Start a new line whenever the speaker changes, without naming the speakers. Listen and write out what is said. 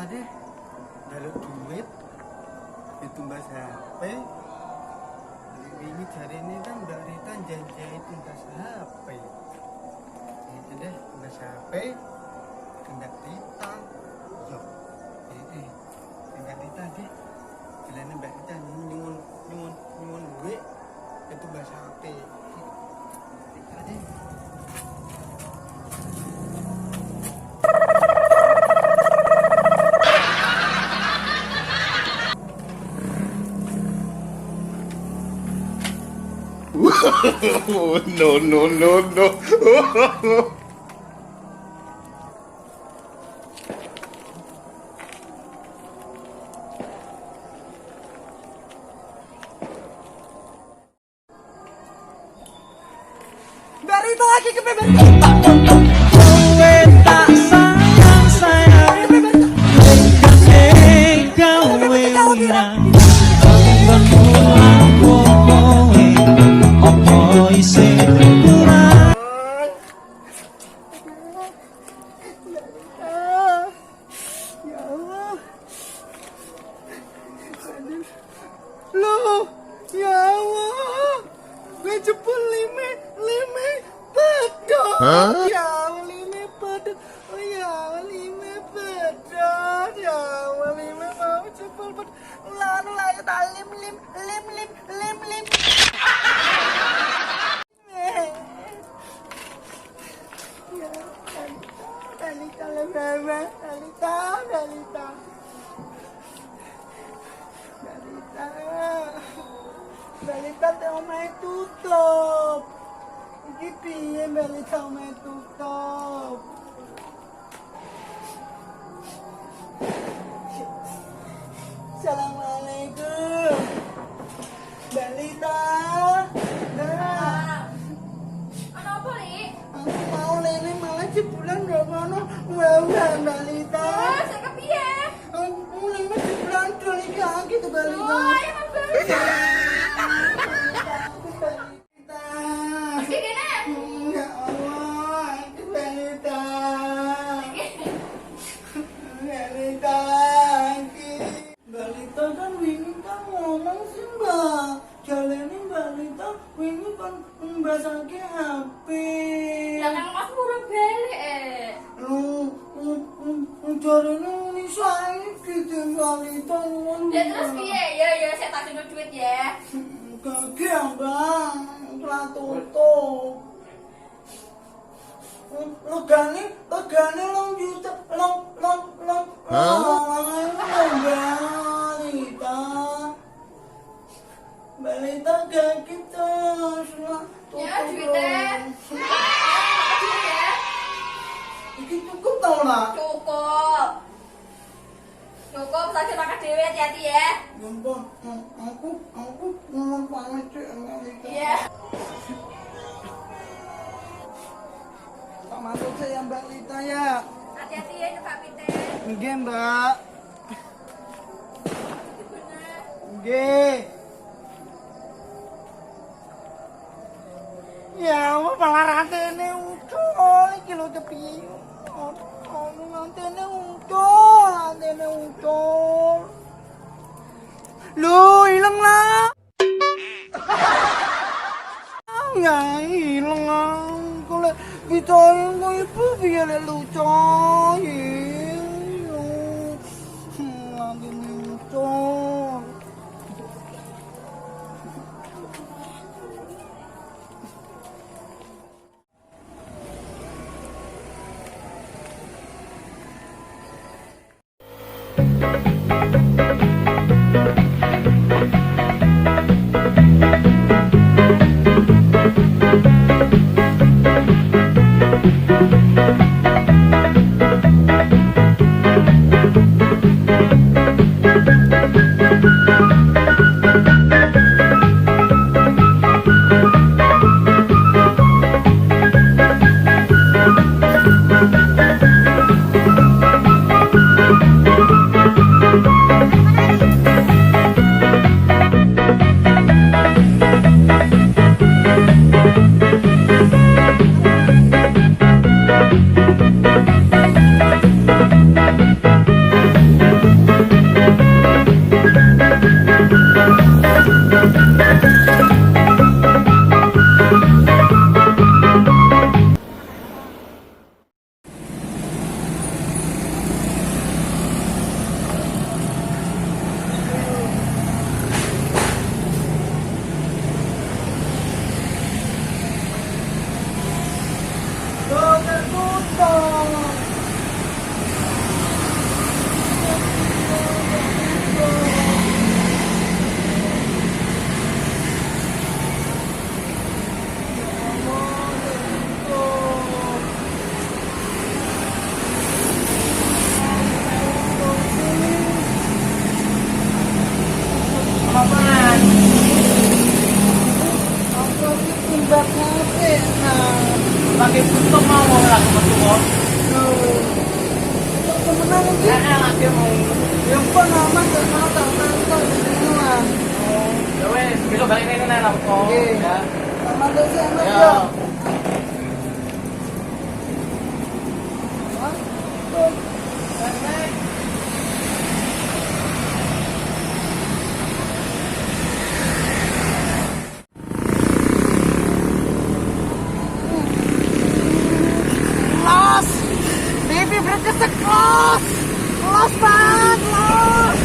deh jaluk duit ditumbas HP. Ini hari ini kan Mbak Rita janji tumbas HP. Ini deh tumbas HP kendak Rita. Yo, kendak Rita deh. Bilangnya Mbak Rita nyuwun duit itu tumbas HP. Rita deh.
No, no, no, no.
Dari itu lagi ke bebek.
Kowe tak sayang sayang gawe wirang ben pulang kowe opo isih kurang.
Ya Allah. Loh, ya Allah. Gue jebul lime pedot. Ya Allah, lime pedot. Oh ya Allah, lime pedot. Ya Allah, lime mau jebul pedot. Lalu tak lim. Balita teh omahe tutup. Iki piye balita omahe tutup? Assalamualaikum. Balita.
Ano apa, Li?
Aku mau lele malah jebulan romono. Wah, Balita.
Saya kepiye?
Aku lele jebulan dol iki gitu Balita.
Oh, ya Bang. Iki kene.
Ya Allah, itu Balita. Balita, Balita kan wingi kan ngomong sih Mbak. Jalane Balita wingi kan mbasake HP.
Lah nang Mas buru balik
Jarane ini saiki gitu Balita.
Ya terus piye? Ya saya tak tunjuk duit ya.
Kagak Bang, telah tutup. Legane long juta, long. Balita gak gitu, sudah
Ya
tutup.
duitnya. Ya.
Iki cukup tau lah.
Cukup, sakit makan dewe hati-hati ya.
Ampun, aku ngomong pamit sih Balita.
Iya.
Tak masuk saya Mbak Lita ya.
Hati-hati ya nyekap pite.
Nggih Mbak. Nggih. Ya Allah malah rantene ucul iki lho kepiye. Ono rantene ucul. Loh, ilang lah. Ya ilang lah. Kalau kita yang ibu biar lucu. Nanti lucu.
aku metu kok.
Temenan iki.
Lagi mau.
Ya pun aman gak mau tak nonton semua.
Ya wes, besok balik ini nih lah kok.
Oke.
Ya.
Sama dosi anak
Ya.
ya. Los, baby berkesek los banget los.